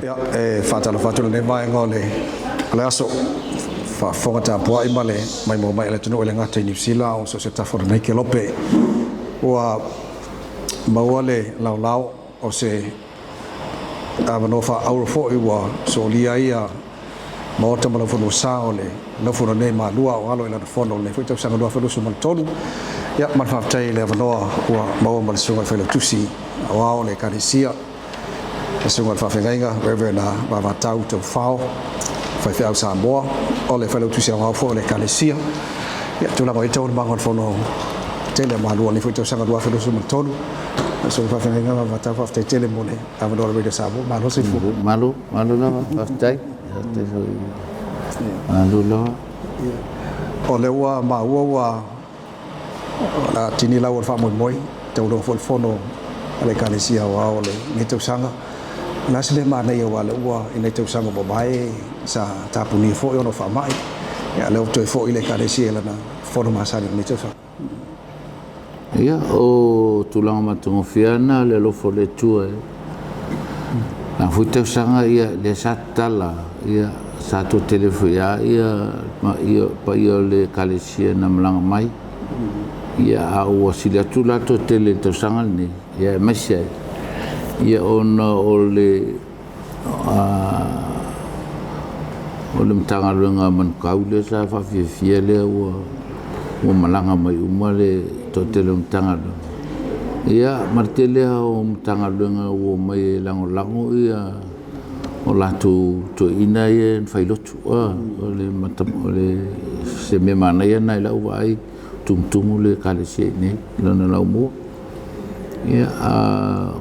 Ya, Failautusi ne mai ngole. Ale aso fonga ta poa I male mai mo mai le tunu le ngata New Zealand o so se ta for nei ke lope. Wa mawale lau o se avanofa au fo iwa so lia ia mo te mo fono sa ole no fono nei Malua o alo ila fono le fuita sanga do fono sumal tolu ya man fa tai le avanoa wa mo mo sunga Failautusi Aoao le kanisia e sunga fa fenga Rev Vavatau Taufao Failautusi Samoa o le Failautusi Aoao fo le kanisia ya tu la mo ito mangon fono tele Malua le fuita sanga do fono sumal tolu so fa fenga Vavatau fa tele mo le avanoa le sabo malo se fu malu la fa tai Malua o le ua maua la tini lau fa moi te ulo fono ale kanisia Aoao le ni te sanga na se le mana ia wale ua ina te sanga babai sa tapuni fo yo no fa mai ya le to fo ile kanisia la na fono masani ni te sanga ia o tulanga matongofiana le lo fo le tua na fu te sanga ia le satala ia satu telefon ia pa ia le kanisia na mlanga mai ia o sila tula to tele to sanga ni ia masia ia ona ole mtanga lunga man kaule sa fa fiele o malanga mai umale to tele mtanga ia martele o mtanga lunga o mai lango ia o latu to ina ia failotu ole matam ole se me mana ia na la vai tum le kanisia ni lona la mo ia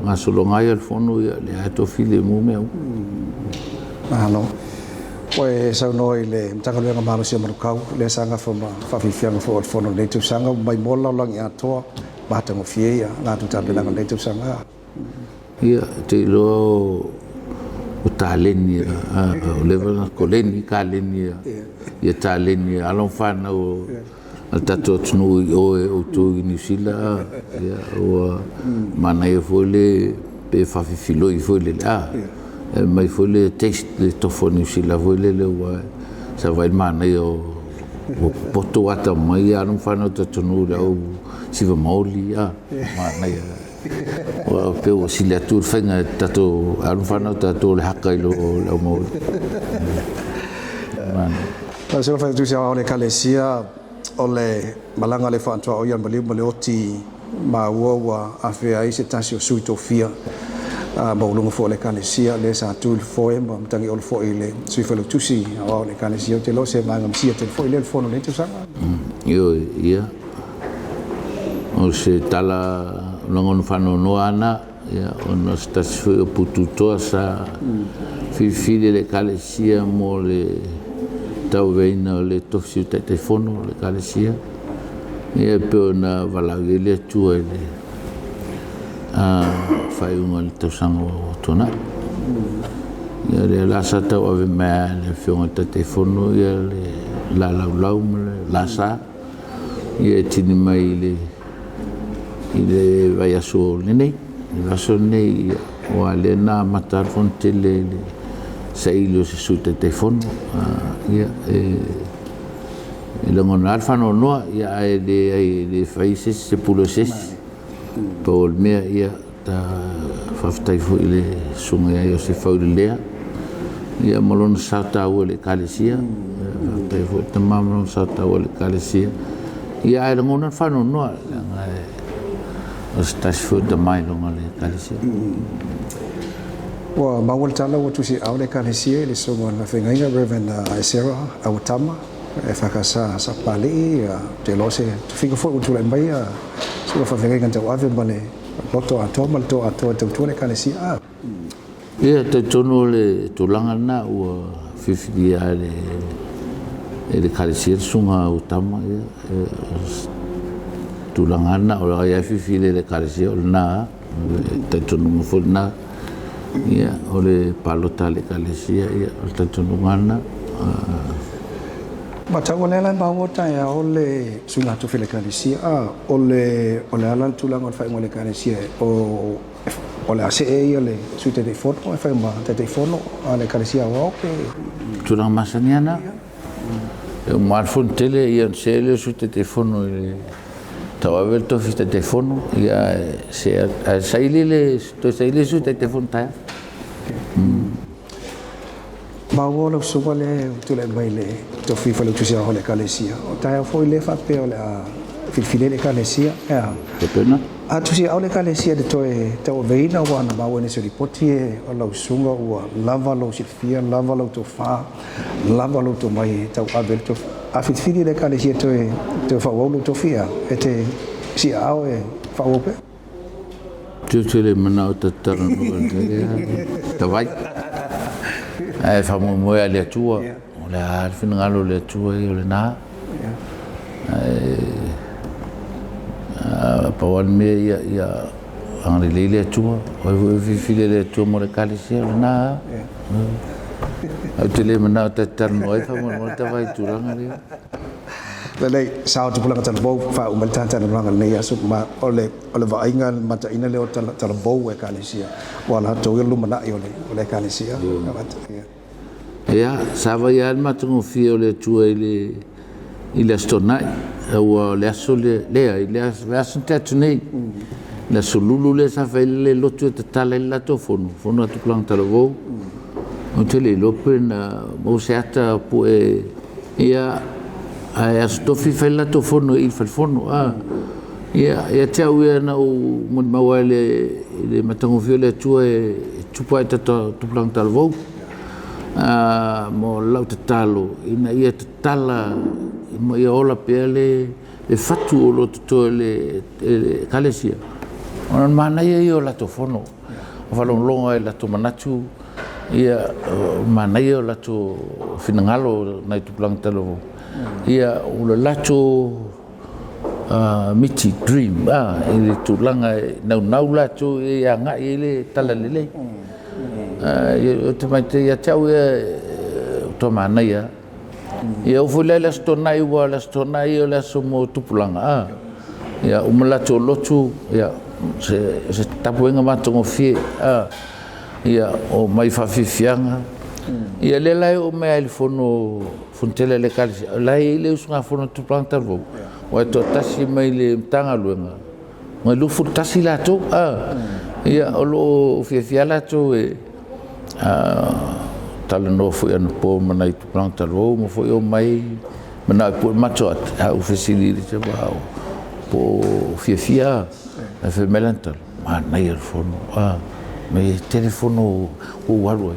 ngasolonga ia fono ia le ato file mo me ano Oe sau noi le mtanga luenga manusia manukau le sanga fa fifianga fo fono le tu sanga mai mola langi atoa batango fie la tu tabelanga le tu sanga ia te lo o taleni o level koleni kaleni ia taleni alon fana o tato tunu o tu New Zealand ia o mana e fole pe fa filo I fole mai fole test le tofo New Zealand fole le wa sa vai mana o poto ata mai alon fana tunu o siva mauli mana o pe o sila tur fenga tato alon fana tato le hakailo o mo man so fa tu sia ole kalesia ole malanga le fa o ia mali oti ma wa afe ai se tasio suitofia ba ulunga fo le kanisia le sa tu fo e ma tangi ol fo ile sui Failautusi Aoao le kanisia te lo se manga msia te fo ile fo no le tu sanga yo ia o se tala longon fano no ana ia ono stasio pututo sa fifile le kanisia mo le tau veina le tofsi te telefono le kanisia ia pe na valagele tu ele fai un tau sango tona ia le la sata o ave ma le fiona te telefono ia le la la sa ia tini mai ile vai aso nene la so nei o ale na matar fontele sailo se su te telefono ia le ngona alfa no ia de faise se puloses por me ia ta faftai fo ile sunga ia se faulea ia malon sata o le kanisia ta fo te mamon sata o le kanisia ia le ngona alfa no stas fo de mai longa le kanisia wa mawal tala o tusi au le kanisia le so na fenga Rev Vavatau EFKS sa pali te lo se fica fo o tula mai so fa fenga kan te ave bale loto ato te le kanisia ia te tono le tulanga na o fifia le kanisia sunga o tama tulanga na o ia fifia le kanisia na te tono mo fo na ia ole palota le kanisia ia te tono ngana Matau le la bawota ya ole sunga tu fele kanisia ole ala tulanga fa mo le kanisia o o le ase ia le sui te fono e fai ma te fono a le kalesia Aoao pe Turang masaniana. O marfon tele ia sele su te fono le tawavel to fi te fono ia se saile to saile su te fono ta. Ma wala suwa le tu le mai le to fi Failautusi o le kalesia o ta foi le fa pe o le filfile le kalesia ya Pepena. tu si au le kalesia de toe te o veina wana ma wene se ripoti e o lau sunga ua lava lau sifia lava lau to fa lava lau to mai tau avel to a filfile le kalesia toe te fa wau to fia e te si au e fa ope Tu le mana o tatara no te vai. Ai fa mo le tua. O le alfin ngalo le tua o le na. Pawan me ia angri le tua. O file le tua mo le kalesia o le na. Au te le mana o tatara no ai fa mo te vai turanga le. Lei sao tu pulang tala bau fa umal tanta na pulang nei asu ma ole vainga mata ina le tala bau e kalesia wala to ilu mana i ole kalesia ya sava ya matungo fio le tua ile stonai o le aso le aso tetnei le solulu le sa fa le lotu te tala la to fono tu pulang tala bau o te le lope na mo se ata po e ia a stofi fella to fono il fono ia tau ia na o mon mawale le matango viole tua tupa ta tu plan talvo mo lau talo ina ia tala mo ia ola pele le fatu o lo to le kalesia on mana ia o la to fono falon longa e la to manatu ia mana ia o la to finangalo na tu plan talvo ia o le lato miti dream ele tulanga nau lato ia nga ele talalele o te mai te ia tau to mana ia o fule la stonai wala stonai o la somo tupulanga ia o malato lotu ia se tapuenga matongo fie ia o mai fafifianga ia le lai o me al fono fontele le kalisi lai le usunga fono tu planta vo o to tasi mai le tanga luenga mo lu fu tasi la to ia o lo fia la to tala no fu an po mana tu planta vo mo fu o mai mana po macho a ufisili le ba po fia a fe melantal mana il fono me telefono o walo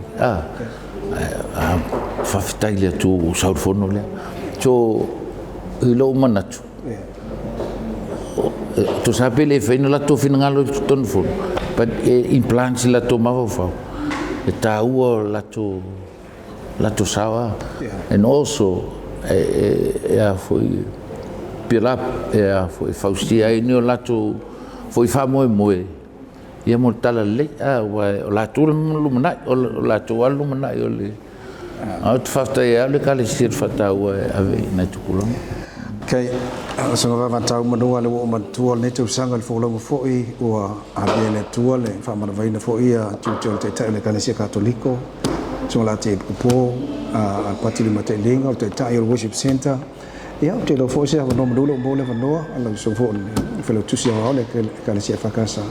fafitai le tu saurfono le cho ilo manatu to sabe le feina la to finangalo ton fono but implants la to mava e tau la to sawa and also foi pela foi faustia ino la to foi famo moe ia mo tala le o la tu lumana o la tu lumana o le out fasta ia le kale sir fata o ave na tukulong kai so Rev Vavatau manua le o matua le tu sanga le folo foi o abele tua le fa mana vai na foi a tu te le kale sir katoliko so la te kupo a pati le mate linga o te Tail Worship Center ia te lo foi se no madulo mo le vanua ala so fo Failautusi o le kale sir fakasa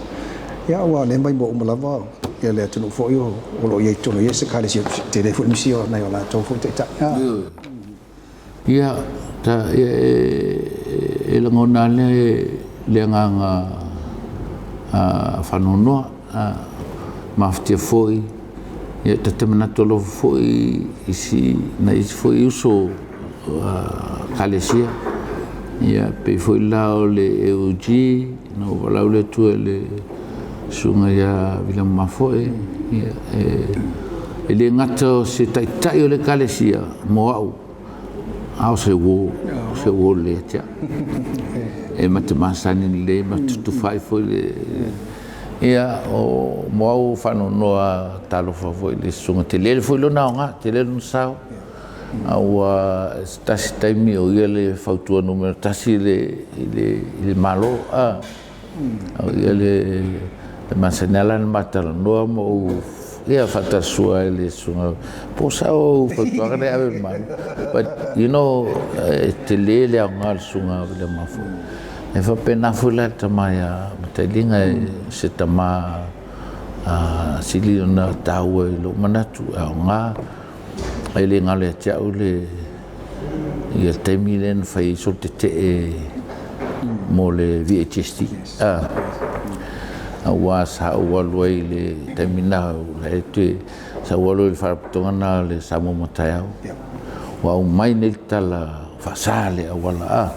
ia wa le mai mo malava ia le tunu fo yo o lo ia tunu ia se kale si telefon misio na yo la to fo te ta ia ta e la ngona le nganga fanono mafte foi ia te temana tolo foi isi na isi foi uso kale si ia pe foi la le euji no la le tu le sunga ia vila mafoe ia ele ngato se tai o le kalesia mo au se wo le tia e matamasani le matu fai foi le ia o mo fano no talo foi le sunga tele foi lo na nga tele no sao au tasi taimi o ia le fautua numero tasi le malo au ia le Masanala matala noa mo ia fatasua ele sunga po sao fatuanga ne ave man but you know te lele ngal sunga le mafu e fa pena fula tamaya matalinga se tama sili ona taua lo manatu nga ele ngale tia ule ia temilen fai so te mo le VHST awa sa waloi le termina le te sa waloi fa tongana le Samoa matayau wa mai ne tala fasale awala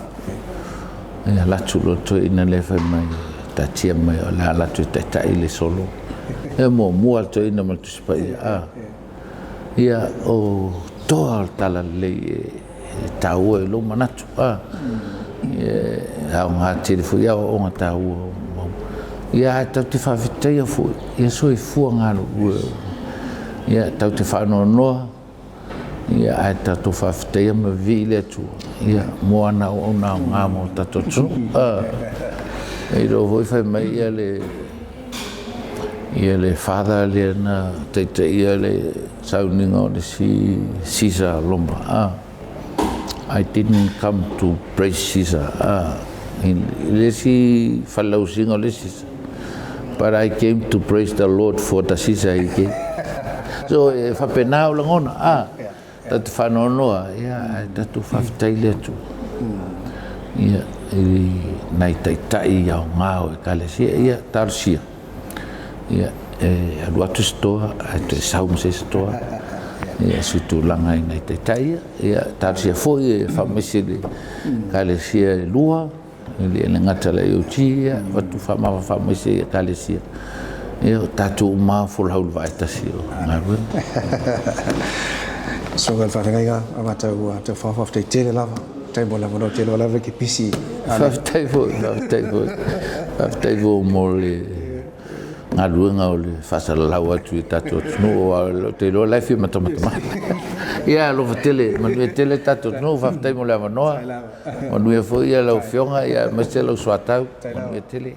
e la chulo to ina le fa mai ta tia mai la tu ta ile solo e mo alto ina mal tu spa ia o to tala le tau lo manatu e ha nga telefu ia o nga tau ia tau te whawhitea fu, ia soi fua ngāru ia tau te whanonoa, ia ai tau whawhitea ma vile atu, ia moana o ngā ngāmo tato tu. Ei ro hoi whai mai ia le whada le na teite ia le sauninga o le Caesar lomba. I didn't come to praise Caesar. Le si Failautusi o le Caesar. But I came to praise the Lord for the Caesar he gave. So fa penau langona tat fanonoa ia tatu faftaile tu. Ia nai tai ia ngao kalesia ia tarsia. Ia aduatu stoa te saumse stoa. Ia situ langai nai tai ia tarsia foi fa mesile kalesia lua. Ele ngata la utia watu fa mese kalesia eu tatu ma full haul vai tasio ngaru so gal fa ngai ga amata u te fa te tele lava te bola no te lava ki pisi fa te vo mole ngaru ngaule fa sa la watu tatu no te lo life matama ia lo tele manu tele tatu no fa te mo la no manu foi ia lo fionga ia mestelo swatau manu tele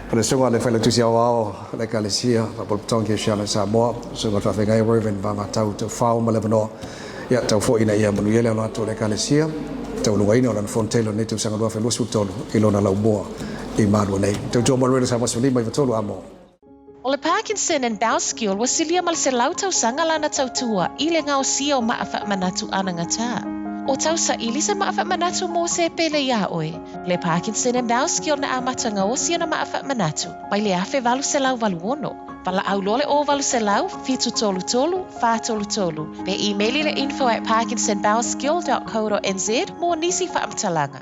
Pero songa le Failautusi Aoao le kalesia pa poltonge shala Samoa songa fa ngai Rev Vavatau Taufao malevano ia tau fo ina ia manu ile no ato le kalesia tau lo ina na fontelo ne tu sanga do fa lusu tolo ilona la umoa I Malua nei tau mo sa masuli mai tolo amo. O le Parkinson and Bowel skill was silia mal se lautau sanga lana tautua I le ngao sia o maafa manatu anangata. O tau sa ili sa maafa manatu mo se pele ia oe. Le Parkinson and Bowel skill na amata ngao sia na maafa manatu. Mai le afe valu se lau valu ono. Pala au lole o valu se lau, fitu tolu tolu, fa tolu tolu. Pe emaili le info@parkinsonbowelskill.co.nz mo nisi fa amtalanga.